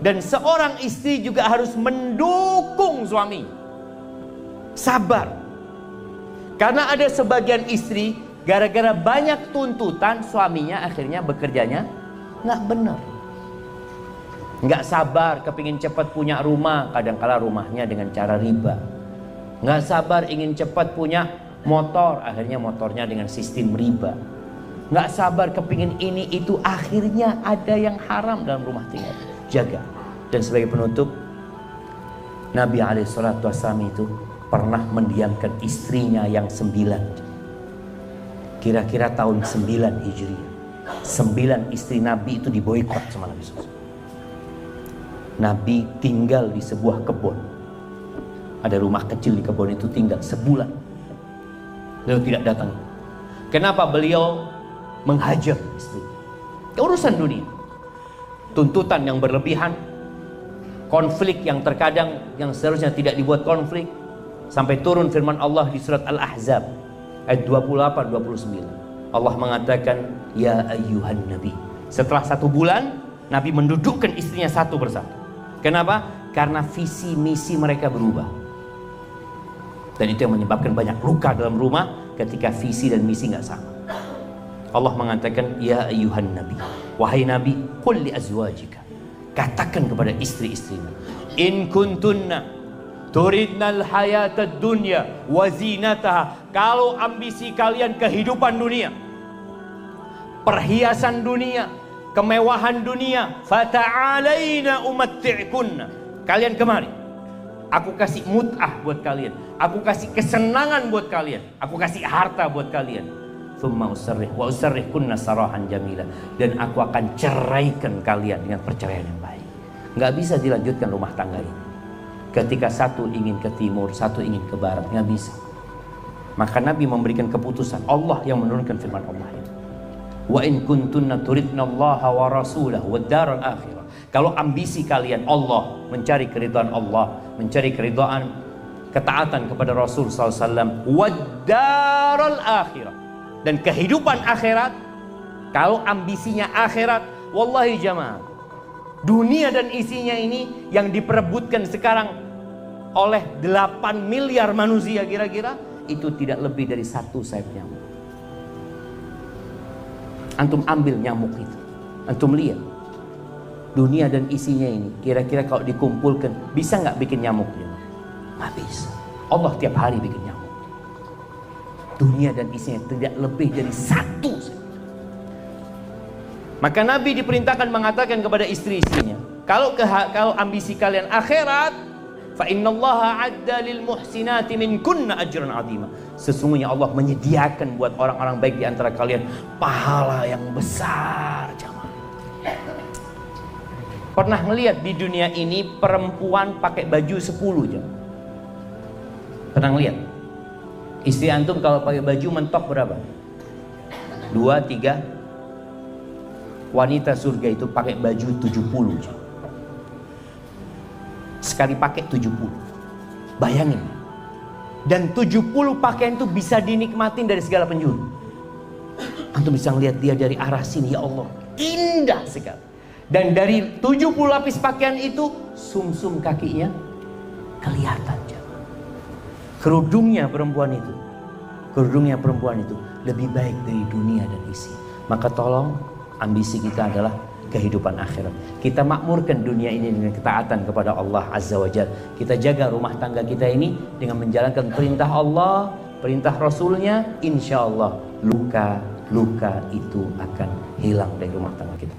Dan seorang istri juga harus mendukung suami, sabar. Karena ada sebagian istri gara-gara banyak tuntutan suaminya akhirnya bekerjanya nggak benar, nggak sabar, kepingin cepat punya rumah, kadangkala rumahnya dengan cara riba. Nggak sabar ingin cepat punya motor, akhirnya motornya dengan sistem riba. Nggak sabar kepingin ini itu, akhirnya ada yang haram dalam rumah tangga. Jaga. Dan sebagai penutup, Nabi SAW itu pernah mendiamkan istrinya yang 9. Kira-kira tahun 9 Hijriah. 9 istri Nabi itu diboikot sama Nabi SAW. Nabi tinggal di sebuah kebun. Ada rumah kecil di kebun itu, tinggal sebulan. Beliau tidak datang. Kenapa beliau menghajar istri? Urusan dunia. Tuntutan yang berlebihan, konflik yang terkadang yang seharusnya tidak dibuat konflik, sampai turun firman Allah di surat Al-Ahzab ayat 28-29. Allah mengatakan, ya ayyuhan nabi. Setelah 1 bulan, Nabi mendudukkan istrinya satu persatu. Kenapa? Karena visi misi mereka berubah. Dan itu yang menyebabkan banyak luka dalam rumah ketika visi dan misi nggak sama. Allah mengatakan, ya ayuhan nabi, wahai nabi, qul li azwajika, katakan kepada istri-istrimu, in kuntunna turidnal hayatad dunya wa zinataha, kalau ambisi kalian kehidupan dunia, perhiasan dunia, kemewahan dunia, fata'alaina umatti'kunna, kalian kemari, aku kasih mut'ah buat kalian, aku kasih kesenangan buat kalian, aku kasih harta buat kalian. Thumma usarrihkunna sarahan jamila, dan aku akan ceraikan kalian dengan perceraian yang baik. Nggak bisa dilanjutkan rumah tangga ini ketika satu ingin ke timur, satu ingin ke barat, nggak bisa. Maka Nabi memberikan keputusan, Allah yang menurunkan firman Allah ini. Wa in kuntunna turidna Allah wa rasulahu wad daral akhirah. Kalau ambisi kalian Allah, mencari keridhaan Allah, mencari keridhaan, ketaatan kepada Rasul SAW, wad daral akhirah, dan kehidupan akhirat, kalau ambisinya akhirat, wallahi jamaah, dunia dan isinya ini yang diperebutkan sekarang oleh 8 miliar manusia kira-kira, itu tidak lebih dari satu sayap nyamuk. Antum ambil nyamuk itu, antum lihat dunia dan isinya ini, kira-kira kalau dikumpulkan bisa nggak bikin nyamuknya? Nggak bisa. Allah tiap hari bikin nyamuk. Dunia dan isinya tidak lebih dari satu. Maka Nabi diperintahkan mengatakan kepada istri-istrinya, kalau ambisi kalian akhirat, fa innallaha adda lil muhsinati minkunna ajran azima, sesungguhnya Allah menyediakan buat orang-orang baik di antara kalian pahala yang besar. Jamaah, pernah melihat di dunia ini perempuan pakai baju 10 jam? Pernah lihat? Istri antum kalau pakai baju mentok berapa? 2, 3. Wanita surga itu pakai baju 70 jam. Sekali pakai 70. Bayangin. Dan 70 pakaian itu bisa dinikmatin dari segala penjuru. Antum bisa ngelihat dia dari arah sini, ya Allah, indah sekali. Dan dari 70 lapis pakaian itu, sumsum kakinya kelihatan. Kerudungnya perempuan itu lebih baik dari dunia dan isi. Maka tolong, ambisi kita adalah kehidupan akhirat. Kita makmurkan dunia ini dengan ketaatan kepada Allah Azza wa Jalla. Kita jaga rumah tangga kita ini dengan menjalankan perintah Allah, perintah Rasulnya. Insya Allah luka-luka itu akan hilang dari rumah tangga kita.